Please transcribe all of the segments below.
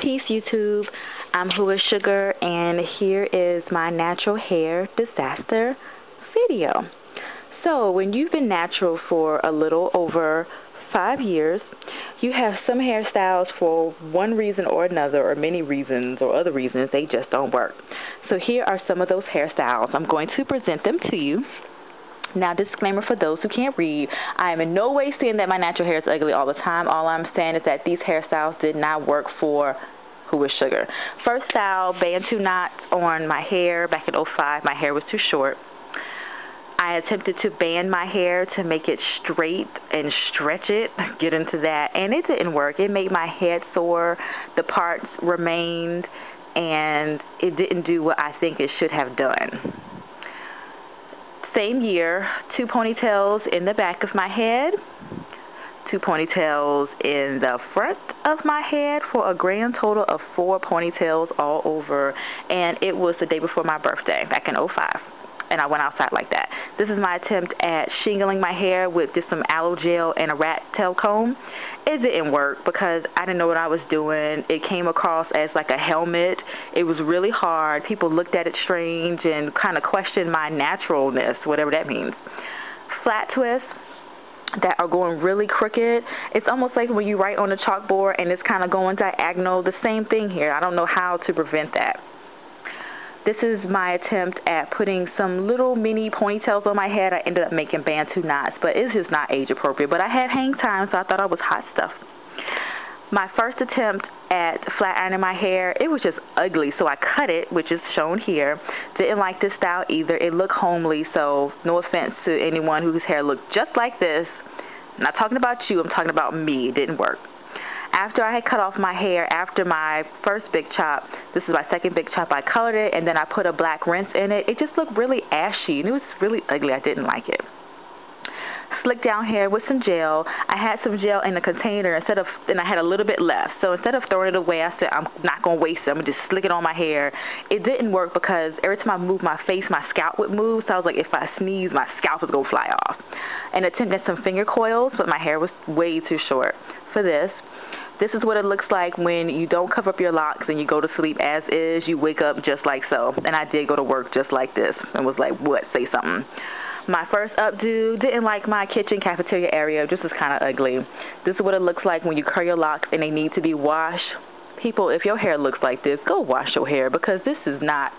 Peace YouTube, I'm whoissugar and here is my natural hair disaster video. So when you've been natural for a little over 5 years, you have some hairstyles for one reason or another, or many reasons or other reasons, they just don't work. So here are some of those hairstyles. I'm going to present them to you. Now, disclaimer for those who can't read, I am in no way saying that my natural hair is ugly all the time. All I'm saying is that these hairstyles did not work for whoissugar. First style, bantu knots on my hair. Back in '05, my hair was too short. I attempted to band my hair to make it straight and stretch it, get into that, and it didn't work. It made my head sore, the parts remained, and it didn't do what I think it should have done. Same year, 2 ponytails in the back of my head, 2 ponytails in the front of my head, for a grand total of 4 ponytails all over, and it was the day before my birthday, back in '05. And I went outside like that. This is my attempt at shingling my hair with just some aloe gel and a rat tail comb. It didn't work because I didn't know what I was doing. It came across as like a helmet. It was really hard. People looked at it strange and kind of questioned my naturalness, whatever that means. Flat twists that are going really crooked. It's almost like when you write on a chalkboard and it's kind of going diagonal. The same thing here. I don't know how to prevent that. This is my attempt at putting some little mini ponytails on my head. I ended up making bantu knots, but it's just not age appropriate. But I had hang time, so I thought I was hot stuff. My first attempt at flat ironing my hair, it was just ugly, so I cut it, which is shown here. Didn't like this style either. It looked homely, so no offense to anyone whose hair looked just like this. I'm not talking about you, I'm talking about me. It didn't work. After I had cut off my hair, after my first big chop, this is my second big chop, I colored it, and then I put a black rinse in it. It just looked really ashy, and it was really ugly. I didn't like it. Slick down hair with some gel. I had some gel in the container, and I had a little bit left. So instead of throwing it away, I said, I'm not going to waste it. I'm going to just slick it on my hair. It didn't work because every time I moved my face, my scalp would move. So I was like, if I sneeze, my scalp was going to fly off. And attempted some finger coils, but my hair was way too short for this. This is what it looks like when you don't cover up your locks and you go to sleep as is. You wake up just like so. And I did go to work just like this and was like, what? Say something. My first updo, didn't like my kitchen cafeteria area. This is kind of ugly. This is what it looks like when you curl your locks and they need to be washed. People, if your hair looks like this, go wash your hair because this is not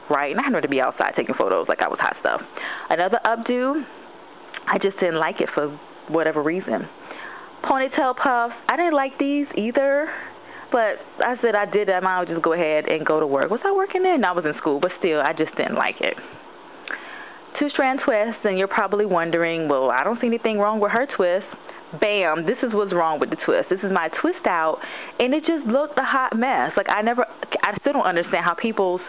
right. And I had to be outside taking photos like I was hot stuff. Another updo, I just didn't like it for whatever reason. Ponytail puffs, I didn't like these either, but I said I did it. I might just go ahead and go to work. Was I working there? No, I was in school, but still, I just didn't like it. 2 strand twists, and you're probably wondering, well, I don't see anything wrong with her twist. Bam, this is what's wrong with the twist. This is my twist out, and it just looked a hot mess. Like, I still don't understand how people's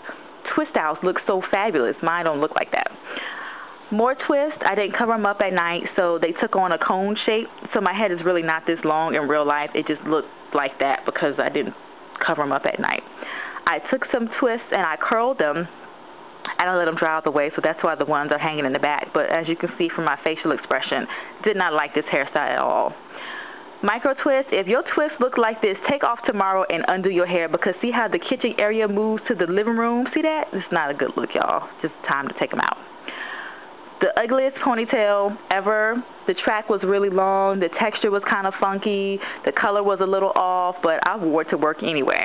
twist outs look so fabulous. Mine don't look like that. More twists. I didn't cover them up at night, so they took on a cone shape. So my head is really not this long in real life. It just looked like that because I didn't cover them up at night. I took some twists and I curled them. I don't let them dry out the way, so that's why the ones are hanging in the back. But as you can see from my facial expression, did not like this hairstyle at all. Micro twist. If your twists look like this, take off tomorrow and undo your hair because see how the kitchen area moves to the living room? See that? It's not a good look, y'all. Just time to take them out. The ugliest ponytail ever. The track was really long. The texture was kind of funky. The color was a little off, but I wore it to work anyway.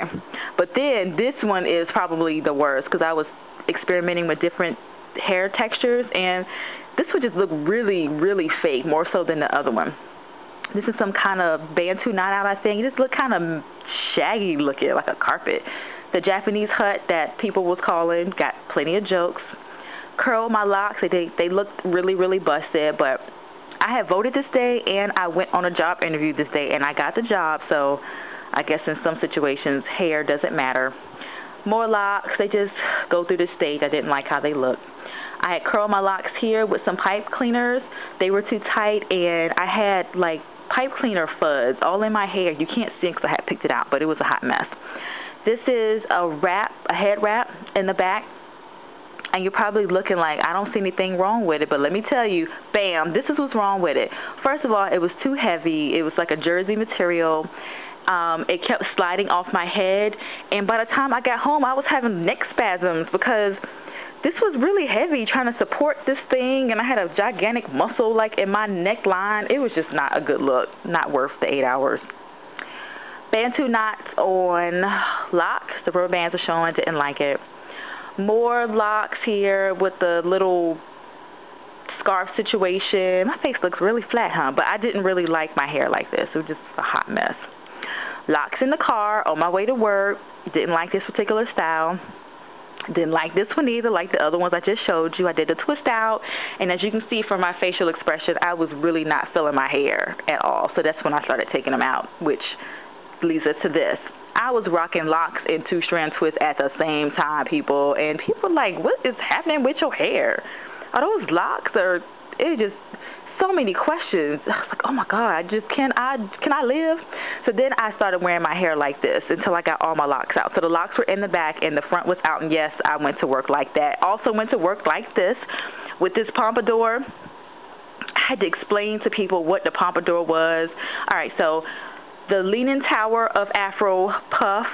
But then this one is probably the worst because I was experimenting with different hair textures, and this would just look really, really fake, more so than the other one. This is some kind of bantu knot out, I think. It just looked kind of shaggy looking, like a carpet. The Japanese hut that people was calling got plenty of jokes. Curled my locks. They looked really, really busted, but I had voted this day, and I went on a job interview this day, and I got the job, so I guess in some situations, hair doesn't matter. More locks. They just go through the stage. I didn't like how they looked. I had curled my locks here with some pipe cleaners. They were too tight, and I had, like, pipe cleaner fuzz all in my hair. You can't see because I had picked it out, but it was a hot mess. This is a head wrap in the back. And you're probably looking like, I don't see anything wrong with it. But let me tell you, bam, this is what's wrong with it. First of all, it was too heavy. It was like a jersey material. It kept sliding off my head, and by the time I got home, I was having neck spasms because this was really heavy trying to support this thing, and I had a gigantic muscle like in my neckline. It was just not a good look, not worth the 8 hours. Bantu knots on locks. The rubber bands are showing, didn't like it. More locks here with the little scarf situation. My face looks really flat, huh? But I didn't really like my hair like this. It was just a hot mess. Locks in the car on my way to work. Didn't like this particular style. Didn't like this one either, like the other ones I just showed you. I did the twist out, and as you can see from my facial expression, I was really not feeling my hair at all. So that's when I started taking them out, which leads us to this. I was rocking locks and 2-strand twists at the same time, people, and people were like, what is happening with your hair? Are those locks? Or it just so many questions. I was like, oh my God, can I live? So then I started wearing my hair like this until I got all my locks out. So the locks were in the back and the front was out, and yes, I went to work like that. Also went to work like this with this pompadour. I had to explain to people what the pompadour was. All right, so the Leaning Tower of Afro puff,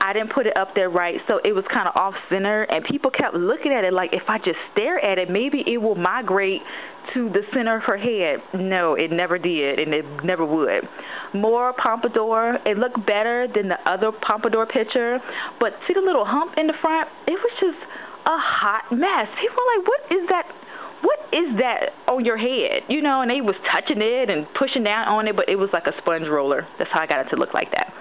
I didn't put it up there right, so it was kind of off-center, and people kept looking at it like if I just stare at it, maybe it will migrate to the center of her head. No, it never did, and it never would. More pompadour. It looked better than the other pompadour picture, but see the little hump in the front? It was just a hot mess. People were like, what is that? What is that on your head? You know, and they was touching it and pushing down on it, but it was like a sponge roller. That's how I got it to look like that.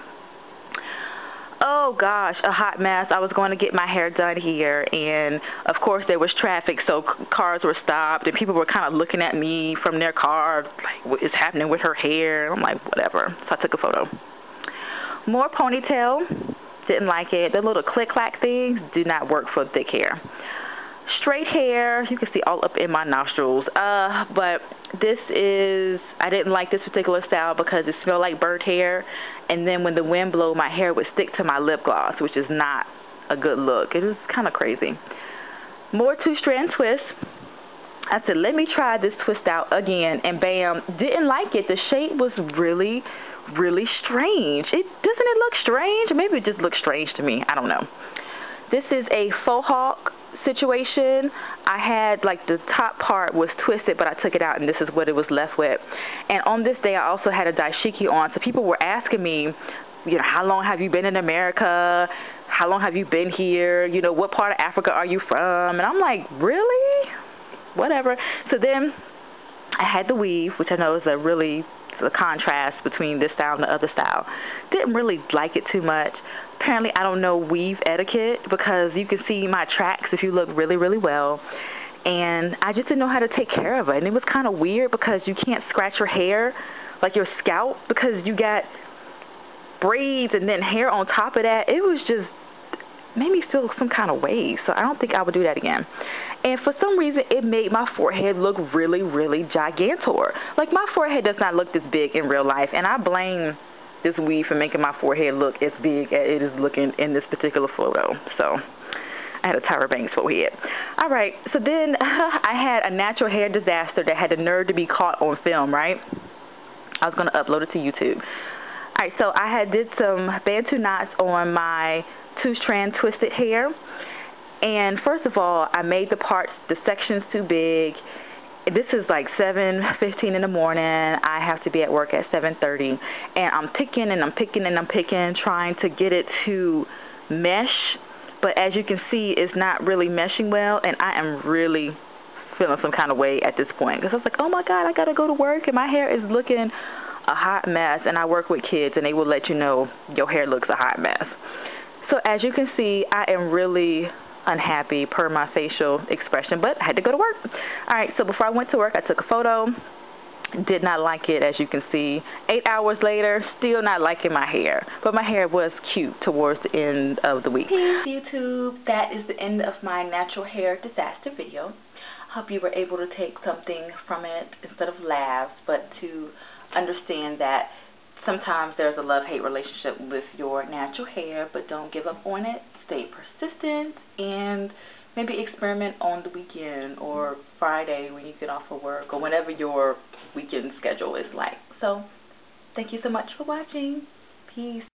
Oh gosh, a hot mess. I was going to get my hair done here, and of course there was traffic, so cars were stopped, and people were kind of looking at me from their car, like, what is happening with her hair? And I'm like, whatever. So I took a photo. More ponytail. Didn't like it. The little click-clack things do not work for thick hair. Straight hair, you can see all up in my nostrils. But this is, I didn't like this particular style because it smelled like burnt hair. And then when the wind blew, my hair would stick to my lip gloss, which is not a good look. It was kind of crazy. More 2-strand twists. I said, let me try this twist out again. And bam, didn't like it. The shape was really, really strange. Doesn't it look strange? Maybe it just looks strange to me. I don't know. This is a faux hawk situation. I had like the top part was twisted, but I took it out, and this is what it was left with. And on this day, I also had a dashiki on, so people were asking me, you know, how long have you been in America? How long have you been here? You know, what part of Africa are you from? And I'm like, really? Whatever. So then I had the weave, which I know is a contrast between this style and the other style. Didn't really like it too much. Apparently, I don't know weave etiquette because you can see my tracks if you look really, really well. And I just didn't know how to take care of it. And it was kind of weird because you can't scratch your hair, like your scalp, because you got braids and then hair on top of that. It was just, made me feel some kind of way. So I don't think I would do that again. And for some reason, it made my forehead look really, really gigantor. Like, my forehead does not look this big in real life. And I blame this weave for making my forehead look as big as it is looking in this particular photo. So I had a Tyra Banks forehead. All right, so then I had a natural hair disaster that had the nerve to be caught on film, right? I was going to upload it to YouTube. All right, so I did some bantu knots on my 2-strand twisted hair. And first of all, I made the sections too big. This is like 7:15 in the morning. I have to be at work at 7:30. And I'm picking and I'm picking and I'm picking, trying to get it to mesh. But as you can see, it's not really meshing well. And I am really feeling some kind of way at this point. Because I was like, oh my God, I got to go to work. And my hair is looking a hot mess. And I work with kids, and they will let you know your hair looks a hot mess. So as you can see, I am really unhappy per my facial expression, but I had to go to work. All right, so before I went to work, I took a photo. Did not like it, as you can see. 8 hours later, still not liking my hair, but my hair was cute towards the end of the week. Hey YouTube, that is the end of my natural hair disaster video. Hope you were able to take something from it instead of laughs, but to understand that sometimes there's a love-hate relationship with your natural hair, but don't give up on it. Stay persistent and maybe experiment on the weekend or Friday when you get off of work or whenever your weekend schedule is like. So, thank you so much for watching. Peace.